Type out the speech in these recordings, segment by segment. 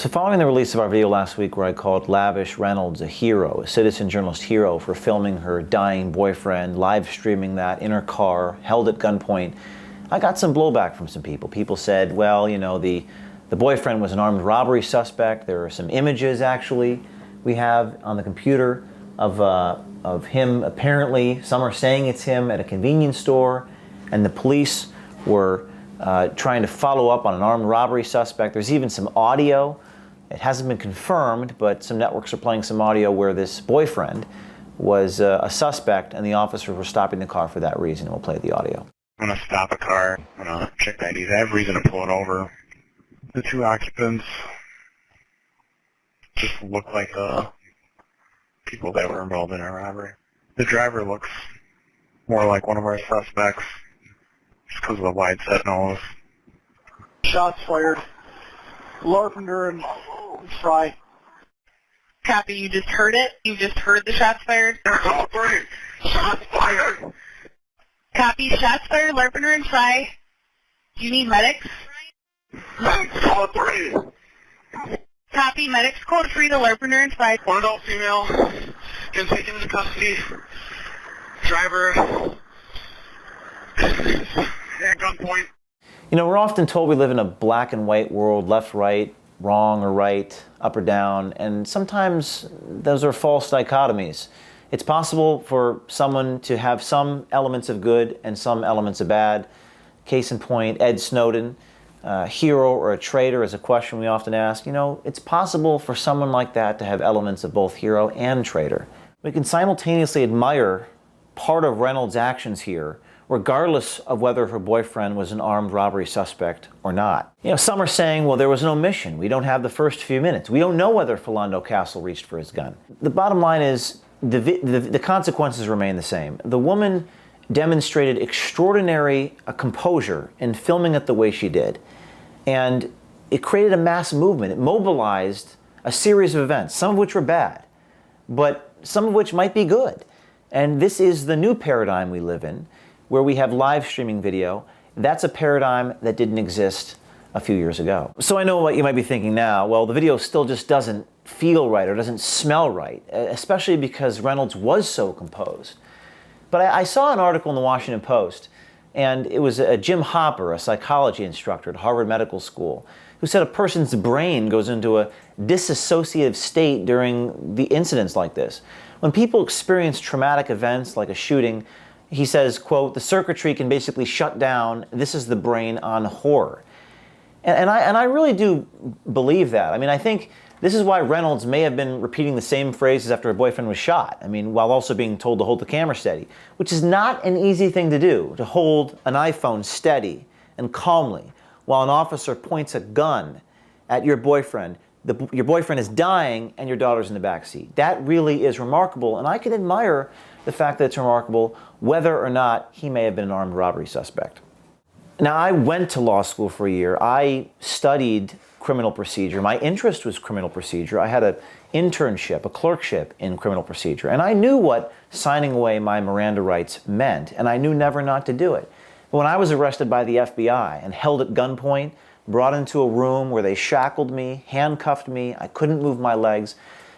So following the release of our video last week where I called Lavish Reynolds a hero, a citizen journalist hero for filming her dying boyfriend, live streaming that in her car, held at gunpoint, I got some blowback from some people. People said, well, you know, the boyfriend was an armed robbery suspect. There are some images, actually, we have on the computer of him apparently, some are saying it's him at a convenience store, and the police were trying to follow up on an armed robbery suspect. There's even some audio. It hasn't been confirmed, but some networks are playing some audio where this boyfriend was a suspect and the officers were stopping the car for that reason. We'll play the audio. I'm going to stop a car. I'm going to check the IDs. I have reason to pull it over. The two occupants just look like people that were involved in a robbery. The driver looks more like one of our suspects just because of the wide set nose. Shots fired. Larpenter and Fry. Copy, you just heard it? You just heard the shots fired? Shots fired! Copy, shots fired, Larpenter and Fry. Do you need medics? Call 3. Copy, medics code 3 to Larpenter and Fry. One adult female, been taken into custody. Driver at gunpoint. You know, we're often told we live in a black and white world, left, right, wrong or right, up or down, and sometimes those are false dichotomies. It's possible for someone to have some elements of good and some elements of bad. Case in point, Ed Snowden, hero or a traitor is a question we often ask. You know, it's possible for someone like that to have elements of both hero and traitor. We can simultaneously admire part of Reynolds' actions here, regardless of whether her boyfriend was an armed robbery suspect or not. You know, some are saying, well, there was an omission. We don't have the first few minutes. We don't know whether Philando Castle reached for his gun. The bottom line is the consequences remain the same. The woman demonstrated extraordinary composure in filming it the way she did. And it created a mass movement. It mobilized a series of events, some of which were bad, but some of which might be good. And this is the new paradigm we live in, where we have live streaming video. That's a paradigm that didn't exist a few years ago. So I know what you might be thinking now. Well, the video still just doesn't feel right or doesn't smell right, especially because Reynolds was so composed. But I saw an article in the Washington Post, and it was Jim Hopper, a psychology instructor at Harvard Medical School, who said a person's brain goes into a dissociative state during the incidents like this. When people experience traumatic events like a shooting, he says, quote, the circuitry can basically shut down. This is the brain on horror. And I really do believe that. I mean, I think this is why Reynolds may have been repeating the same phrases after her boyfriend was shot. I mean, while also being told to hold the camera steady, which is not an easy thing to do, to hold an iPhone steady and calmly while an officer points a gun at your boyfriend. Your boyfriend is dying and your daughter's in the back seat. That really is remarkable, and I can admire the fact that it's remarkable whether or not he may have been an armed robbery suspect. Now, I went to law school for a year. I studied criminal procedure. My interest was criminal procedure. I had an internship, a clerkship in criminal procedure, and I knew what signing away my Miranda rights meant, and I knew never not to do it. But when I was arrested by the FBI and held at gunpoint, brought into a room where they shackled me, handcuffed me, I couldn't move my legs,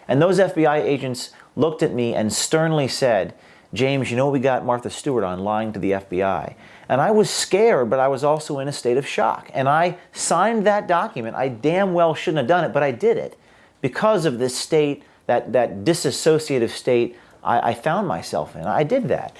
and those FBI agents looked at me and sternly said, James, you know we got Martha Stewart on lying to the FBI. And I was scared, but I was also in a state of shock. And I signed that document. I damn well shouldn't have done it, but I did it because of this state, that disassociative state I found myself in. I did that.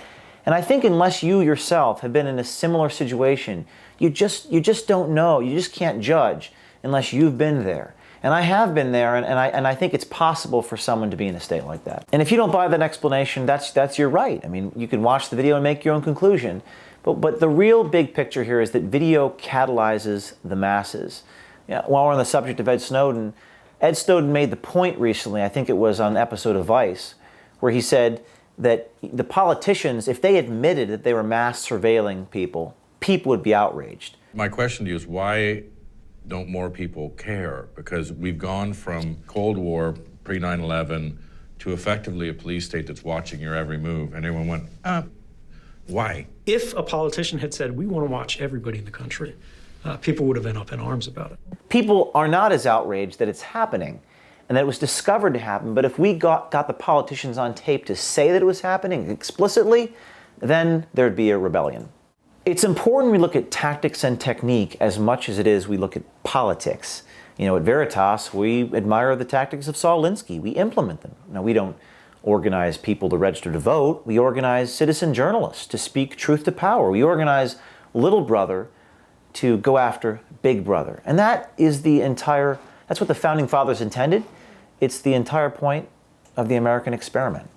And I think unless you yourself have been in a similar situation, you just don't know. You just can't judge unless you've been there. And I have been there, and I think it's possible for someone to be in a state like that. And if you don't buy that explanation, that's your right. I mean, you can watch the video and make your own conclusion. But the real big picture here is that video catalyzes the masses. While we're on the subject of Ed Snowden made the point recently, I think it was on an episode of Vice, where he said that the politicians, if they admitted that they were mass surveilling people, people would be outraged. My question to you is, why don't more people care? Because we've gone from Cold War, pre-9/11, to effectively a police state that's watching your every move, and everyone went, why? If a politician had said, we want to watch everybody in the country, people would have been up in arms about it. People are not as outraged that it's happening and that it was discovered to happen, but if we got the politicians on tape to say that it was happening explicitly, then there'd be a rebellion. It's important we look at tactics and technique as much as it is we look at politics. You know, at Veritas, we admire the tactics of Saul Alinsky. We implement them. Now, we don't organize people to register to vote. We organize citizen journalists to speak truth to power. We organize little brother to go after big brother. And that is that's what the founding fathers intended. It's the entire point of the American experiment.